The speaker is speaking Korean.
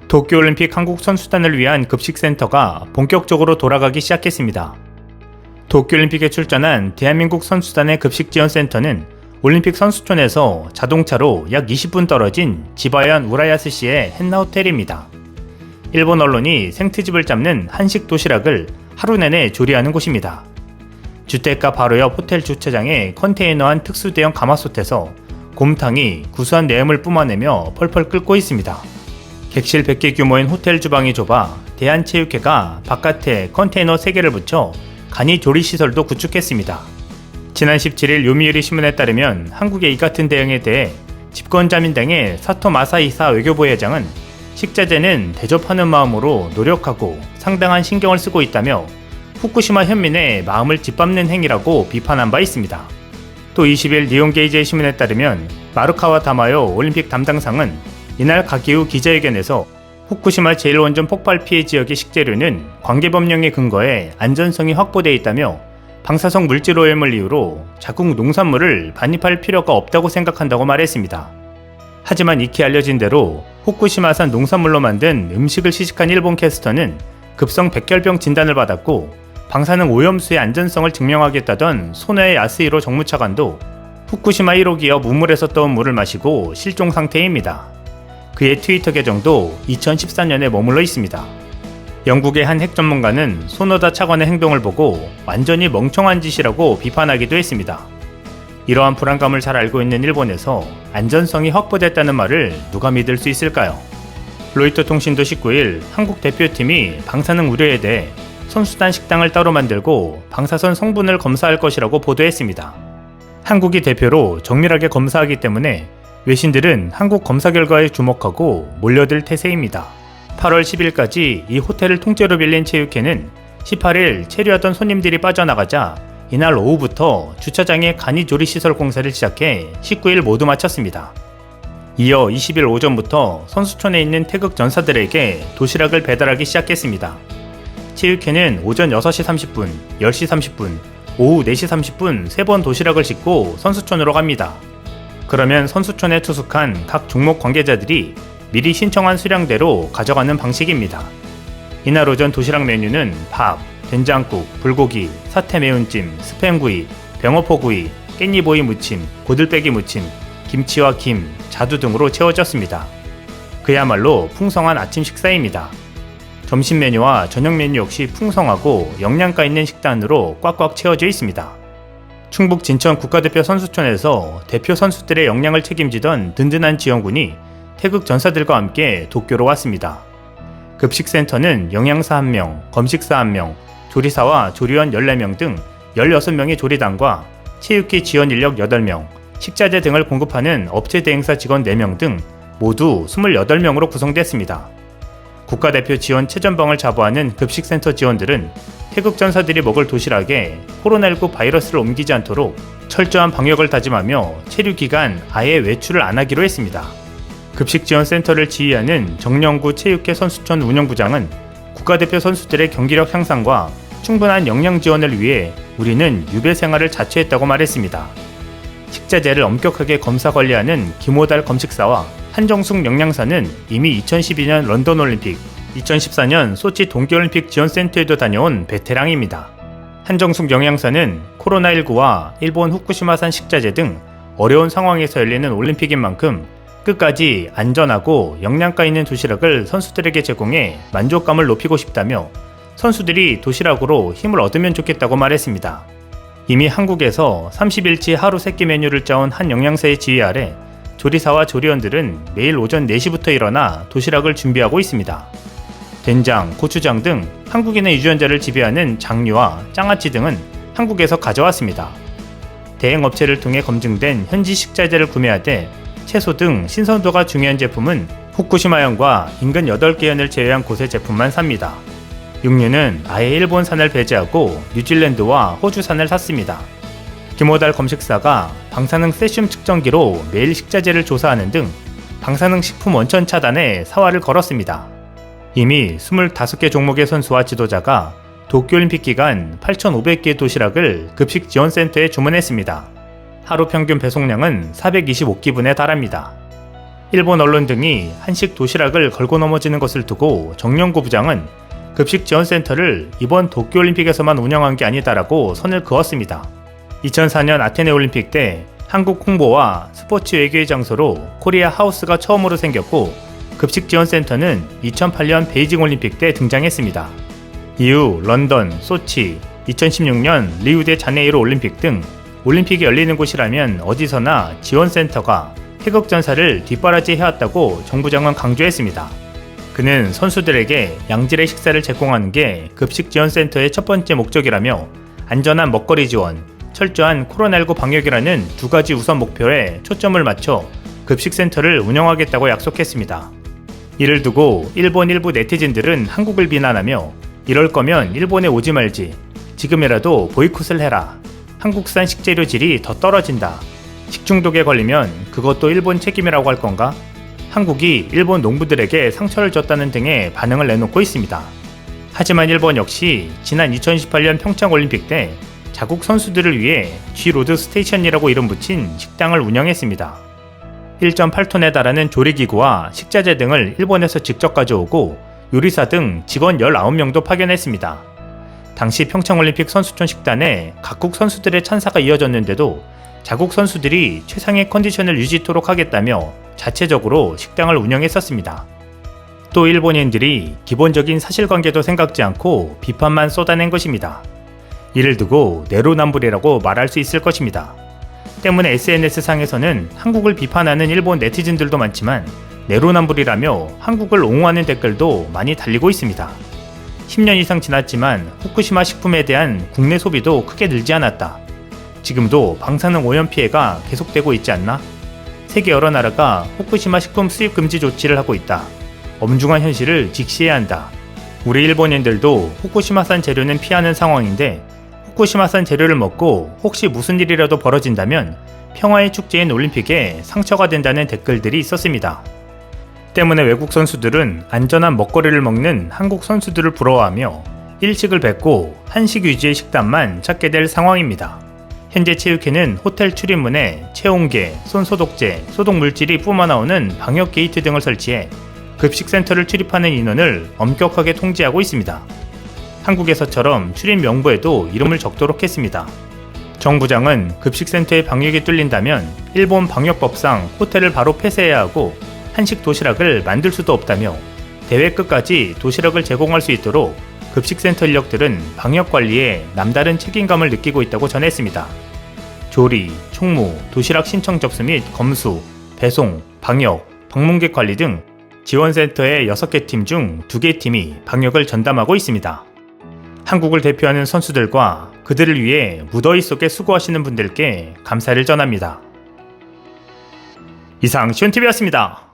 도쿄올림픽 한국 선수단을 위한 급식센터가 본격적으로 돌아가기 시작했습니다. 도쿄올림픽에 출전한 대한민국 선수단의 급식지원센터는 올림픽 선수촌에서 자동차로 약 20분 떨어진 지바현 우라야스시의 헨나호텔입니다. 일본 언론이 생트집을 잡는 한식 도시락을 하루 내내 조리하는 곳입니다. 주택가 바로 옆 호텔 주차장에 컨테이너한 특수 대형 가마솥에서 곰탕이 구수한 내음을 뿜어내며 펄펄 끓고 있습니다. 객실 100개 규모인 호텔 주방이 좁아 대한체육회가 바깥에 컨테이너 3개를 붙여 간이 조리시설도 구축했습니다. 지난 17일 요미우리 신문에 따르면 한국의 이 같은 대응에 대해 집권자민당의 사토 마사히사 외교부 회장은 식자재는 대접하는 마음으로 노력하고 상당한 신경을 쓰고 있다며 후쿠시마 현민의 마음을 짓밟는 행위라고 비판한 바 있습니다. 또 20일 니혼게이지의 신문에 따르면 마루카와 다마요 올림픽 담당상은 이날 가기 후 기자회견에서 후쿠시마 제1원전 폭발 피해 지역의 식재료는 관계법령에 근거해 안전성이 확보되어 있다며 방사성 물질 오염을 이유로 자국 농산물을 반입할 필요가 없다고 생각한다고 말했습니다. 하지만 익히 알려진 대로 후쿠시마산 농산물로 만든 음식을 시식한 일본 캐스터는 급성 백혈병 진단을 받았고 방사능 오염수의 안전성을 증명하겠다던 소노에 야스히로 정무차관도 후쿠시마 1호 기업 우물에서 떠온 물을 마시고 실종 상태입니다. 그의 트위터 계정도 2014년에 머물러 있습니다. 영국의 한 핵 전문가는 소노다 차관의 행동을 보고 완전히 멍청한 짓이라고 비판하기도 했습니다. 이러한 불안감을 잘 알고 있는 일본에서 안전성이 확보됐다는 말을 누가 믿을 수 있을까요? 로이터 통신도 19일 한국 대표팀이 방사능 우려에 대해 선수단 식당을 따로 만들고 방사선 성분을 검사할 것이라고 보도했습니다. 한국이 대표로 정밀하게 검사하기 때문에 외신들은 한국 검사 결과에 주목하고 몰려들 태세입니다. 8월 10일까지 이 호텔을 통째로 빌린 체육회는 18일 체류하던 손님들이 빠져나가자 이날 오후부터 주차장에 간이조리시설 공사를 시작해 19일 모두 마쳤습니다. 이어 20일 오전부터 선수촌에 있는 태극 전사들에게 도시락을 배달하기 시작했습니다. 체육회는 오전 6시 30분, 10시 30분, 오후 4시 30분 3번 도시락을 싣고 선수촌으로 갑니다. 그러면 선수촌에 투숙한 각 종목 관계자들이 미리 신청한 수량대로 가져가는 방식입니다. 이날 오전 도시락 메뉴는 밥, 된장국, 불고기, 사태 매운찜, 스팸구이, 병어포구이, 깻잎오이 무침, 고들빼기 무침, 김치와 김, 자두 등으로 채워졌습니다. 그야말로 풍성한 아침 식사입니다. 점심 메뉴와 저녁 메뉴 역시 풍성하고 영양가 있는 식단으로 꽉꽉 채워져 있습니다. 충북 진천 국가대표 선수촌에서 대표 선수들의 영양을 책임지던 든든한 지원군이 태극 전사들과 함께 도쿄로 왔습니다. 급식센터는 영양사 1명, 검식사 1명, 조리사와 조리원 14명 등 16명의 조리단과 체육회 지원 인력 8명, 식자재 등을 공급하는 업체 대행사 직원 4명 등 모두 28명으로 구성됐습니다. 국가대표 지원 최전방을 자부하는 급식센터 지원들은 태극 전사들이 먹을 도시락에 코로나19 바이러스를 옮기지 않도록 철저한 방역을 다짐하며 체류 기간 아예 외출을 안 하기로 했습니다. 급식지원센터를 지휘하는 정영구 체육회 선수촌 운영부장은 국가대표 선수들의 경기력 향상과 충분한 영양 지원을 위해 우리는 유배 생활을 자처했다고 말했습니다. 식자재를 엄격하게 검사 관리하는 김호달 검식사와 한정숙 영양사는 이미 2012년 런던 올림픽, 2014년 소치 동계올림픽 지원센터에도 다녀온 베테랑입니다. 한정숙 영양사는 코로나19와 일본 후쿠시마산 식자재 등 어려운 상황에서 열리는 올림픽인 만큼 끝까지 안전하고 영양가 있는 도시락을 선수들에게 제공해 만족감을 높이고 싶다며 선수들이 도시락으로 힘을 얻으면 좋겠다고 말했습니다. 이미 한국에서 30일치 하루 3끼 메뉴를 짜온 한 영양사의 지휘 아래 조리사와 조리원들은 매일 오전 4시부터 일어나 도시락을 준비하고 있습니다. 된장, 고추장 등 한국인의 유전자를 지배하는 장류와 장아찌 등은 한국에서 가져왔습니다. 대행업체를 통해 검증된 현지 식자재를 구매하되 채소 등 신선도가 중요한 제품은 후쿠시마현과 인근 8개 현을 제외한 곳의 제품만 삽니다. 육류는 아예 일본산을 배제하고 뉴질랜드와 호주산을 샀습니다. 김호달 검식사가 방사능 세슘 측정기로 매일 식자재를 조사하는 등 방사능 식품 원천 차단에 사활을 걸었습니다. 이미 25개 종목의 선수와 지도자가 도쿄올림픽 기간 8,500개의 도시락을 급식지원센터에 주문했습니다. 하루 평균 배송량은 425끼분에 달합니다. 일본 언론 등이 한식 도시락을 걸고 넘어지는 것을 두고 정연구 부장은 급식 지원센터를 이번 도쿄올림픽에서만 운영한 게 아니다라고 선을 그었습니다. 2004년 아테네 올림픽 때 한국 홍보와 스포츠 외교의 장소로 코리아 하우스가 처음으로 생겼고, 급식 지원센터는 2008년 베이징 올림픽 때 등장했습니다. 이후 런던, 소치, 2016년 리우데 자네이루 올림픽 등 올림픽이 열리는 곳이라면 어디서나 지원센터가 태극 전사를 뒷바라지해왔다고 정 부장은 강조했습니다. 그는 선수들에게 양질의 식사를 제공하는 게 급식 지원센터의 첫 번째 목적이라며 안전한 먹거리 지원, 철저한 코로나19 방역이라는 두 가지 우선 목표에 초점을 맞춰 급식센터를 운영하겠다고 약속했습니다. 이를 두고 일본 일부 네티즌들은 한국을 비난하며 이럴 거면 일본에 오지 말지, 지금이라도 보이콧을 해라, 한국산 식재료 질이 더 떨어진다, 식중독에 걸리면 그것도 일본 책임이라고 할 건가? 한국이 일본 농부들에게 상처를 줬다는 등의 반응을 내놓고 있습니다. 하지만 일본 역시 지난 2018년 평창올림픽 때 자국 선수들을 위해 G로드 스테이션이라고 이름 붙인 식당을 운영했습니다. 1.8톤에 달하는 조리기구와 식자재 등을 일본에서 직접 가져오고 요리사 등 직원 19명도 파견했습니다. 당시 평창올림픽 선수촌 식단에 각국 선수들의 찬사가 이어졌는데도 자국 선수들이 최상의 컨디션을 유지토록 하겠다며 자체적으로 식당을 운영했었습니다. 또 일본인들이 기본적인 사실관계도 생각지 않고 비판만 쏟아낸 것입니다. 이를 두고 내로남불이라고 말할 수 있을 것입니다. 때문에 SNS상에서는 한국을 비판하는 일본 네티즌들도 많지만 내로남불이라며 한국을 옹호하는 댓글도 많이 달리고 있습니다. 10년 이상 지났지만 후쿠시마 식품에 대한 국내 소비도 크게 늘지 않았다. 지금도 방사능 오염 피해가 계속되고 있지 않나? 세계 여러 나라가 후쿠시마 식품 수입 금지 조치를 하고 있다. 엄중한 현실을 직시해야 한다. 우리 일본인들도 후쿠시마산 재료는 피하는 상황인데 후쿠시마산 재료를 먹고 혹시 무슨 일이라도 벌어진다면 평화의 축제인 올림픽에 상처가 된다는 댓글들이 있었습니다. 때문에 외국 선수들은 안전한 먹거리를 먹는 한국 선수들을 부러워하며 일식을 뱉고 한식 위주의 식단만 찾게 될 상황입니다. 현재 체육회는 호텔 출입문에 체온계, 손소독제, 소독물질이 뿜어나오는 방역 게이트 등을 설치해 급식센터를 출입하는 인원을 엄격하게 통제하고 있습니다. 한국에서처럼 출입 명부에도 이름을 적도록 했습니다. 정 부장은 급식센터의 방역이 뚫린다면 일본 방역법상 호텔을 바로 폐쇄해야 하고 한식 도시락을 만들 수도 없다며 대회 끝까지 도시락을 제공할 수 있도록 급식센터 인력들은 방역관리에 남다른 책임감을 느끼고 있다고 전했습니다. 조리, 총무, 도시락 신청 접수 및 검수, 배송, 방역, 방문객 관리 등 지원센터의 6개 팀 중 2개 팀이 방역을 전담하고 있습니다. 한국을 대표하는 선수들과 그들을 위해 무더위 속에 수고하시는 분들께 감사를 전합니다. 이상 시온TV였습니다.